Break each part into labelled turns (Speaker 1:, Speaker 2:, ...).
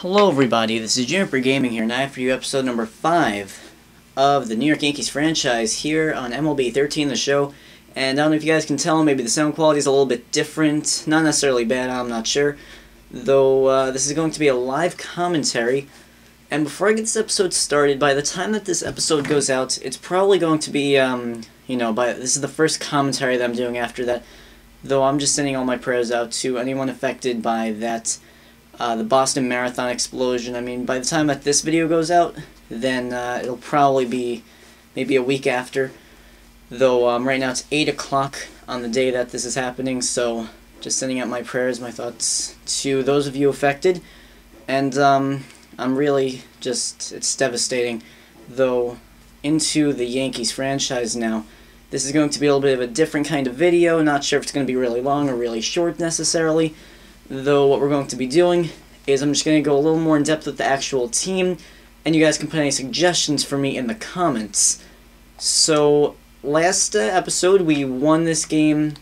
Speaker 1: Hello everybody, this is Juniper Gaming here, and I have for you episode number 5 of the New York Yankees franchise here on MLB 13, the show. And I don't know if you guys can tell, maybe the sound quality is a little bit different, not necessarily bad, I'm not sure. Though this is going to be a live commentary. And before I get this episode started, by the time that this episode goes out, it's probably going to be, this is the first commentary that I'm doing after that. Though I'm just sending all my prayers out to anyone affected by that. The Boston Marathon explosion. I mean, by the time that this video goes out, then it'll probably be maybe a week after. Though right now it's 8 o'clock on the day that this is happening, so just sending out my prayers, my thoughts to those of you affected. And I'm really just, it's devastating. Though, into the Yankees franchise now. This is going to be a little bit of a different kind of video. Not sure if it's going to be really long or really short necessarily. Though what we're going to be doing is I'm just going to go a little more in depth with the actual team, and you guys can put any suggestions for me in the comments. So, last episode we won this game,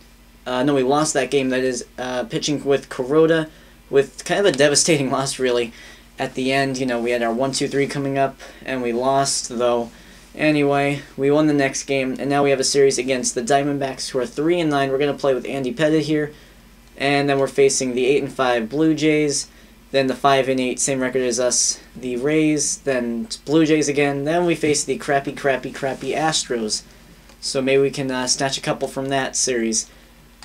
Speaker 1: we lost that game, that is, pitching with Kuroda, with kind of a devastating loss really. At the end, we had our 1-2-3 coming up, and we lost, though. Anyway, we won the next game, and now we have a series against the Diamondbacks, who are 3-9. We're going to play with Andy Pettit here. And then we're facing the 8-5 Blue Jays, then the 5-8, same record as us, the Rays, then Blue Jays again, then we face the crappy Astros. So maybe we can snatch a couple from that series.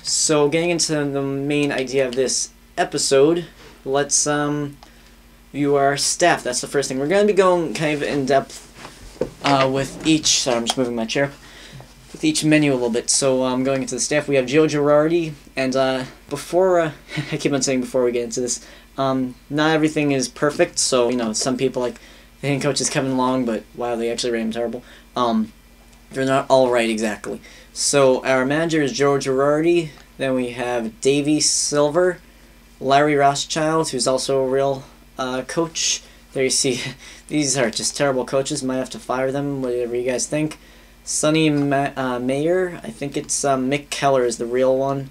Speaker 1: So getting into the main idea of this episode, let's view our staff. That's the first thing. We're going to be going kind of in depth with each, sorry I'm just moving my chair, with each menu a little bit. So going into the staff, we have Joe Girardi, and before, I keep on saying before we get into this, not everything is perfect, so, some people, like, the hitting coach is Kevin Long, but, wow, they actually rate him terrible. They're not all right, exactly. So, our manager is Joe Girardi, then we have Davey Silver, Larry Rothschild, who's also a real coach. There you see, these are just terrible coaches, might have to fire them, whatever you guys think. Sonny Mayer, I think it's Mick Keller is the real one.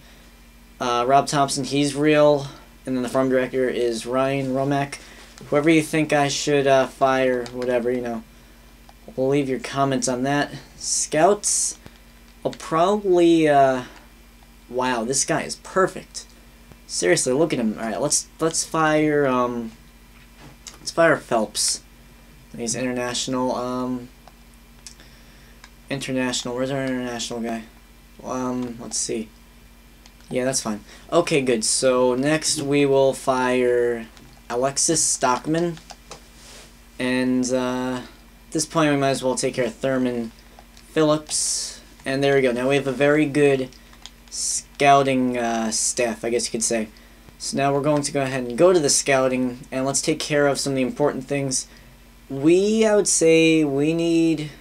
Speaker 1: Rob Thompson, he's real. And then the farm director is Ryan Romack. Whoever you think I should fire, whatever, we'll leave your comments on that. Scouts, I'll probably, wow, this guy is perfect. Seriously, look at him. Alright, let's fire Phelps. He's international, where's our international guy? Let's see. Yeah, that's fine. Okay, good. So next we will fire Alexis Stockman. And at this point we might as well take care of Thurman Phillips. And there we go. Now we have a very good scouting staff, I guess you could say. So now we're going to go ahead and go to the scouting, and let's take care of some of the important things. I would say we need...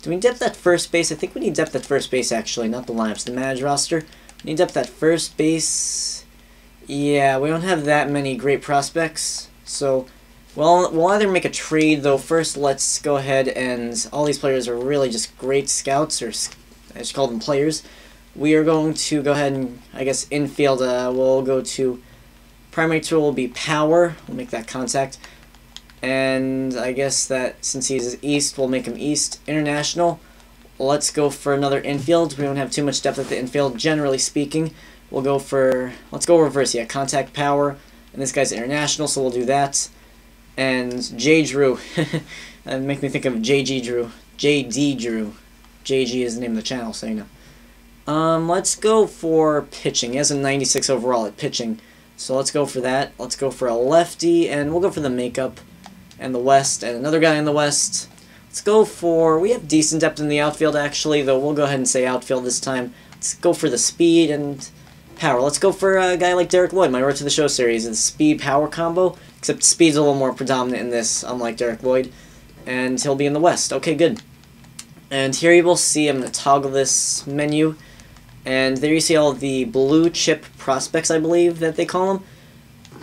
Speaker 1: Do we need depth at first base? I think we need depth at first base, actually, not the lineups, the manager roster. We need depth at first base. Yeah, we don't have that many great prospects. So, well, we'll either make a trade, though. First, let's go ahead and... All these players are really just great scouts, or I just call them players. We are going to go ahead and, I guess, infield, we'll go to... Primary tool will be power. We'll make that contact. And I guess that since he's east, we'll make him east. International, let's go for another infield. We don't have too much depth at the infield, generally speaking. We'll go for, let's go reverse, yeah, contact power. And this guy's international, so we'll do that. And J. Drew. That make me think of J.G. Drew. J.D. Drew. J.G. is the name of the channel, so you know. Let's go for pitching. He has a 96 overall at pitching. So let's go for that. Let's go for a lefty, and we'll go for the makeup. And the West, and another guy in the West. Let's go for... We have decent depth in the outfield, actually, though we'll go ahead and say outfield this time. Let's go for the speed and power. Let's go for a guy like Derek Lloyd, my Road to the Show series. The speed-power combo, except speed's a little more predominant in this, unlike Derek Lloyd. And he'll be in the West. Okay, good. And here you will see, I'm going to toggle this menu. And there you see all the blue chip prospects, I believe, that they call them.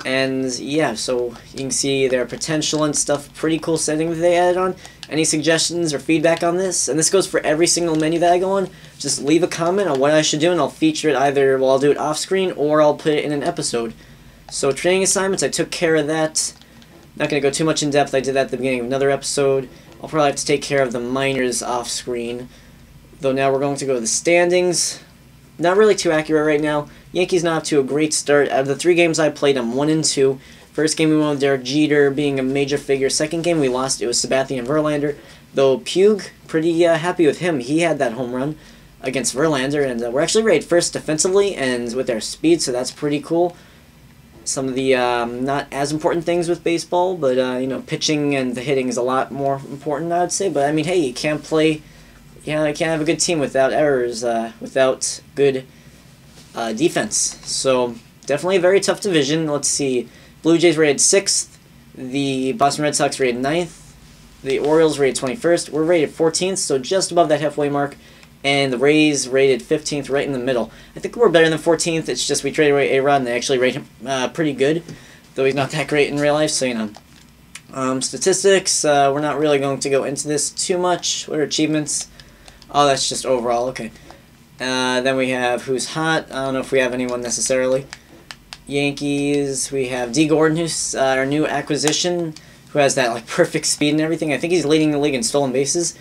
Speaker 1: And yeah, so you can see their potential and stuff. Pretty cool setting that they added on. Any suggestions or feedback on this? And this goes for every single menu that I go on. Just leave a comment on what I should do, and I'll feature it either, I'll do it off screen or I'll put it in an episode. So training assignments, I took care of that. Not going to go too much in depth. I did that at the beginning of another episode. I'll probably have to take care of the minors off screen. Though now we're going to go to the standings. Not really too accurate right now. Yankees not off to a great start. Out of the 3 games I played, I'm 1-2. First game we won with Derek Jeter being a major figure. Second game we lost. It was Sabathia and Verlander. Though Puig, pretty happy with him. He had that home run against Verlander, and we're actually rated first defensively and with our speed, so that's pretty cool. Some of the not as important things with baseball, but you know, pitching and the hitting is a lot more important, I would say. But I mean, hey, you can't play. You know, you can't have a good team without errors, without good defense. So definitely a very tough division. Let's see. Blue Jays rated 6th. The Boston Red Sox rated 9th. The Orioles rated 21st. We're rated 14th, so just above that halfway mark. And the Rays rated 15th, right in the middle. I think we're better than 14th. It's just we traded away A-Rod, and they actually rate him pretty good, though he's not that great in real life, so you know. Statistics, we're not really going to go into this too much. What are achievements? Oh, that's just overall, okay. Then we have who's hot. I don't know if we have anyone necessarily. Yankees, we have D. Gordon, who's our new acquisition, who has that like perfect speed and everything. I think he's leading the league in stolen bases.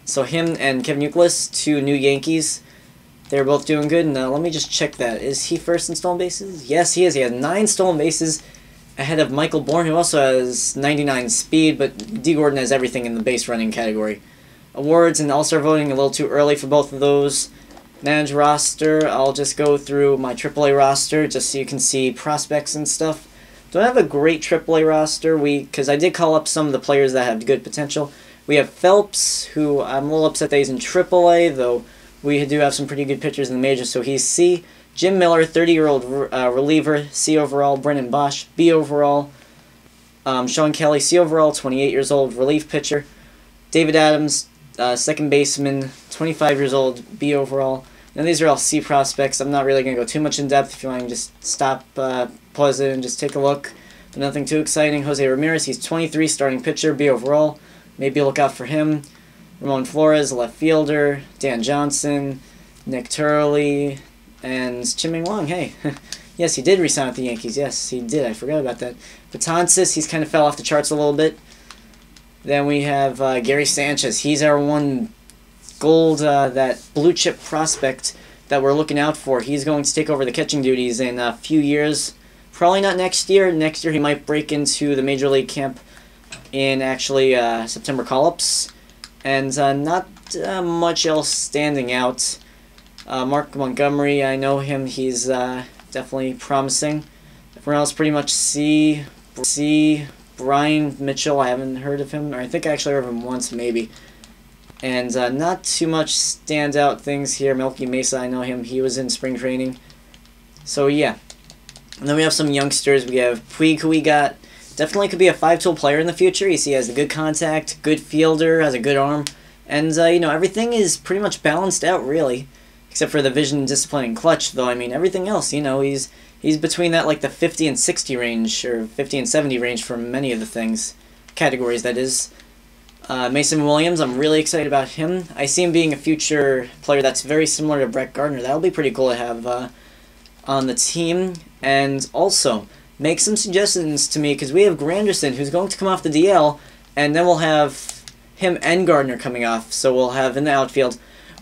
Speaker 1: So him and Kevin Youkilis, 2 new Yankees, they're both doing good. Now let me just check that. Is he first in stolen bases? Yes, he is. He has 9 stolen bases ahead of Michael Bourne, who also has 99 speed, but D. Gordon has everything in the base running category. Awards and All-Star voting a little too early for both of those. Manage roster, I'll just go through my AAA roster just so you can see prospects and stuff. Don't have a great AAA roster, because I did call up some of the players that have good potential. We have Phelps, who I'm a little upset that he's in AAA, though we do have some pretty good pitchers in the majors, so he's C. Jim Miller, 30-year-old reliever, C overall. Brennan Bosch, B overall. Sean Kelly, C overall, 28 years old, relief pitcher. David Adams, second baseman, 25 years old, B overall. Now these are all C prospects. I'm not really going to go too much in depth. If you want to just stop, pause it, and just take a look. But nothing too exciting. Jose Ramirez, he's 23, starting pitcher, B overall. Maybe look out for him. Ramon Flores, left fielder. Dan Johnson, Nick Turley, and Chiming Wong. Hey, yes, he did resign with the Yankees. Yes, he did. I forgot about that. Betances, he's kind of fell off the charts a little bit. Then we have Gary Sanchez. He's our one gold, that blue chip prospect that we're looking out for. He's going to take over the catching duties in a few years. Probably not next year. Next year he might break into the Major League camp in actually September call-ups. And not much else standing out. Mark Montgomery, I know him. He's definitely promising. Everyone else pretty much C. Brian Mitchell, I haven't heard of him. Or I think I actually heard of him once, maybe. And not too much standout things here. Melky Mesa, I know him. He was in spring training. So, yeah. And then we have some youngsters. We have Puig, who we got. Definitely could be a 5-tool player in the future. You see, he has a good contact, good fielder, has a good arm. And, you know, everything is pretty much balanced out, really. Except for the vision, discipline, and clutch, though. I mean, everything else, you know, he's between that, like, the 50 and 60 range, or 50 and 70 range for many of the things. Categories, that is. Mason Williams, I'm really excited about him. I see him being a future player that's very similar to Brett Gardner. That'll be pretty cool to have on the team. And also, make some suggestions to me, because we have Granderson, who's going to come off the DL, and then we'll have him and Gardner coming off. So we'll have in the outfield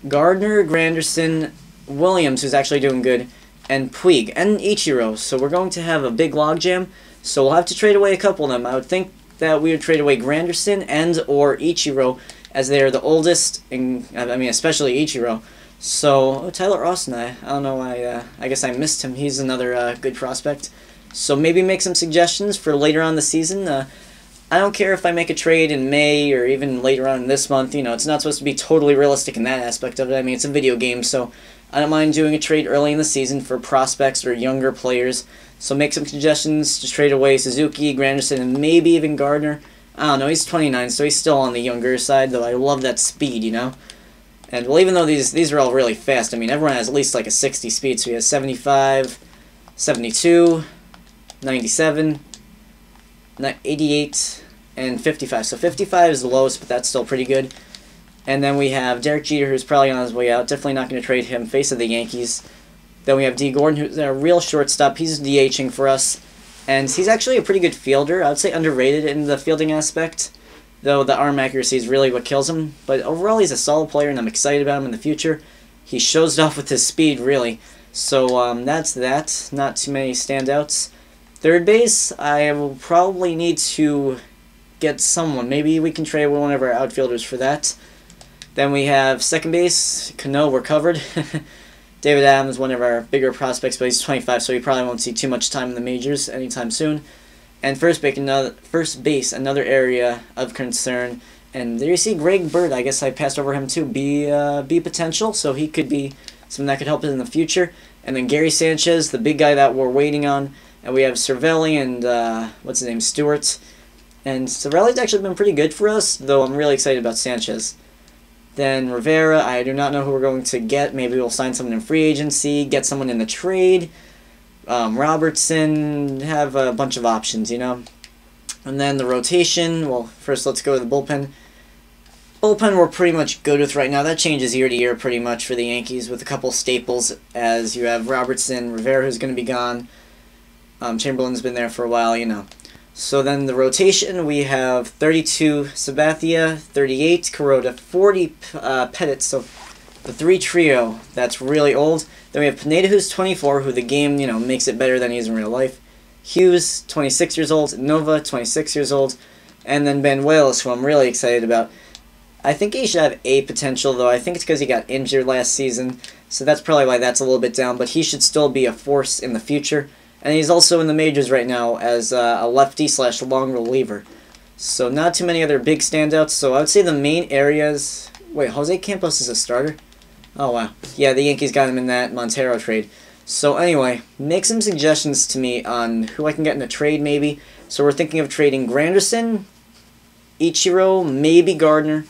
Speaker 1: Gardner, Granderson, Williams, who's actually doing good, and Puig, and Ichiro. So we're going to have a big logjam, so we'll have to trade away a couple of them. I would think that we would trade away Granderson and or Ichiro, as they are the oldest, and I mean especially Ichiro. So, Tyler Austin, I don't know, I guess I missed him. He's another good prospect. So maybe make some suggestions for later on the season. I don't care if I make a trade in May or even later on this month. You know, it's not supposed to be totally realistic in that aspect of it. I mean, it's a video game, so I don't mind doing a trade early in the season for prospects or younger players. So make some suggestions to trade away Suzuki, Granderson, and maybe even Gardner. I don't know, he's 29, so he's still on the younger side, though I love that speed, you know? And, well, even though these are all really fast, I mean, everyone has at least, like, a 60 speed, so he has 75, 72, 97, 88, and 55. So 55 is the lowest, but that's still pretty good. And then we have Derek Jeter, who's probably on his way out. Definitely not going to trade him, face of the Yankees. Then we have D. Gordon, who's a real shortstop. He's DHing for us. And he's actually a pretty good fielder. I would say underrated in the fielding aspect, though the arm accuracy is really what kills him. But overall, he's a solid player, and I'm excited about him in the future. He shows it off with his speed, really. So that's that. Not too many standouts. Third base, I will probably need to get someone. Maybe we can trade one of our outfielders for that. Then we have second base. Cano, we're covered. David Adams, one of our bigger prospects, but he's 25, so he probably won't see too much time in the majors anytime soon. And first base, another area of concern. And there you see Greg Bird. I guess I passed over him too. B potential, so he could be something that could help us in the future. And then Gary Sanchez, the big guy that we're waiting on. And we have Cervelli and what's his name, Stewart. And Cervelli's actually been pretty good for us, though I'm really excited about Sanchez. Then Rivera, I do not know who we're going to get. Maybe we'll sign someone in free agency, get someone in the trade. Robertson, have a bunch of options, you know. And then the rotation, well, first let's go to the bullpen. Bullpen we're pretty much good with right now. That changes year to year pretty much for the Yankees with a couple staples, as you have Robertson, Rivera who's going to be gone. Chamberlain's been there for a while, you know. So then the rotation, we have 32 Sabathia, 38 Kuroda, 40 Pettit, so the three trio, that's really old. Then we have Pineda, who's 24, who the game, you know, makes it better than he is in real life. Hughes, 26 years old. Nova, 26 years old. And then Banuelos, who I'm really excited about. I think he should have A potential, though I think it's because he got injured last season, so that's probably why that's a little bit down, but he should still be a force in the future. And he's also in the majors right now as a lefty/long reliever. So not too many other big standouts. So I would say the main areas... Wait, Jose Campos is a starter? Oh, wow. Yeah, the Yankees got him in that Montero trade. So anyway, make some suggestions to me on who I can get in a trade maybe. So we're thinking of trading Granderson, Ichiro, maybe Gardner.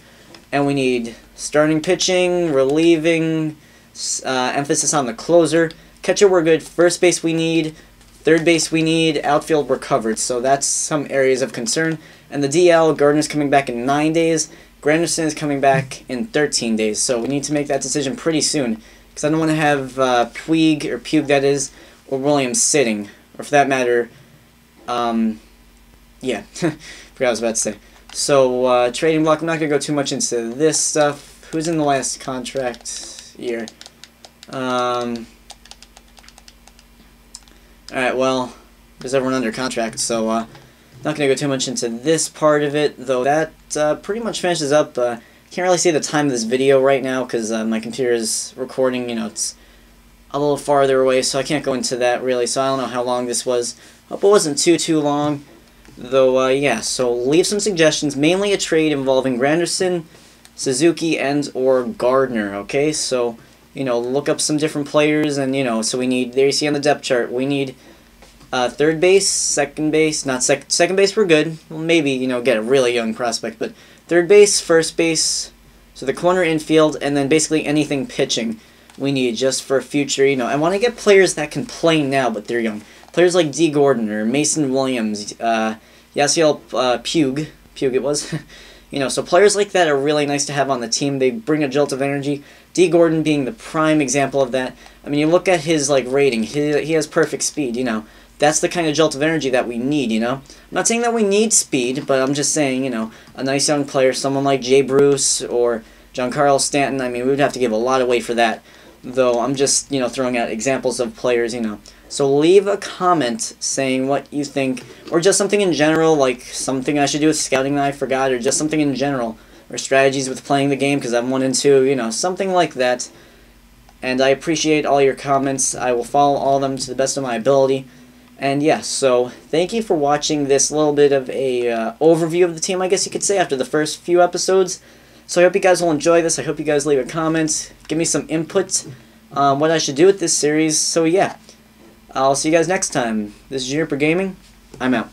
Speaker 1: And we need starting pitching, relieving, emphasis on the closer. Catcher we're good. First base we need. Third base we need, outfield we're covered, so that's some areas of concern. And the DL, Gardner's coming back in 9 days, Granderson is coming back in 13 days, so we need to make that decision pretty soon, because I don't want to have Puig that is, or Williams sitting, or for that matter, yeah, forgot what I was about to say. So, trading block, I'm not going to go too much into this stuff. Who's in the last contract year? Alright, well, there's everyone under contract, so not going to go too much into this part of it, though that pretty much finishes up. Can't really see the time of this video right now because my computer is recording, you know, it's a little farther away, so I can't go into that really, so I don't know how long this was. Hope it wasn't too long, though, yeah, so leave some suggestions, mainly a trade involving Granderson, Suzuki, and or Gardner, okay, so... You know, look up some different players, and, you know, so we need, there you see on the depth chart, we need third base, second base, not second base we're good, well, maybe, you know, get a really young prospect, but third base, first base, so the corner infield, and then basically anything pitching we need just for future, you know, I want to get players that can play now, but they're young. Players like D. Gordon, or Mason Williams, Yasiel Puig it was, you know, so players like that are really nice to have on the team, they bring a jolt of energy. D. Gordon being the prime example of that. I mean, you look at his, like, rating. He has perfect speed, you know. That's the kind of jolt of energy that we need, you know. I'm not saying that we need speed, but I'm just saying, you know, a nice young player, someone like Jay Bruce or Giancarlo Stanton, I mean, we would have to give a lot away for that. Though, I'm just, you know, throwing out examples of players, you know. So leave a comment saying what you think, or just something in general, like something I should do with scouting that I forgot, or just something in general. Or strategies with playing the game, because I'm 1 and 2, you know, something like that. And I appreciate all your comments. I will follow all of them to the best of my ability. And yeah, so thank you for watching this little bit of a overview of the team, I guess you could say, after the first few episodes. So I hope you guys will enjoy this. I hope you guys leave a comment, give me some input on what I should do with this series. So yeah, I'll see you guys next time. This is Juniper Gaming. I'm out.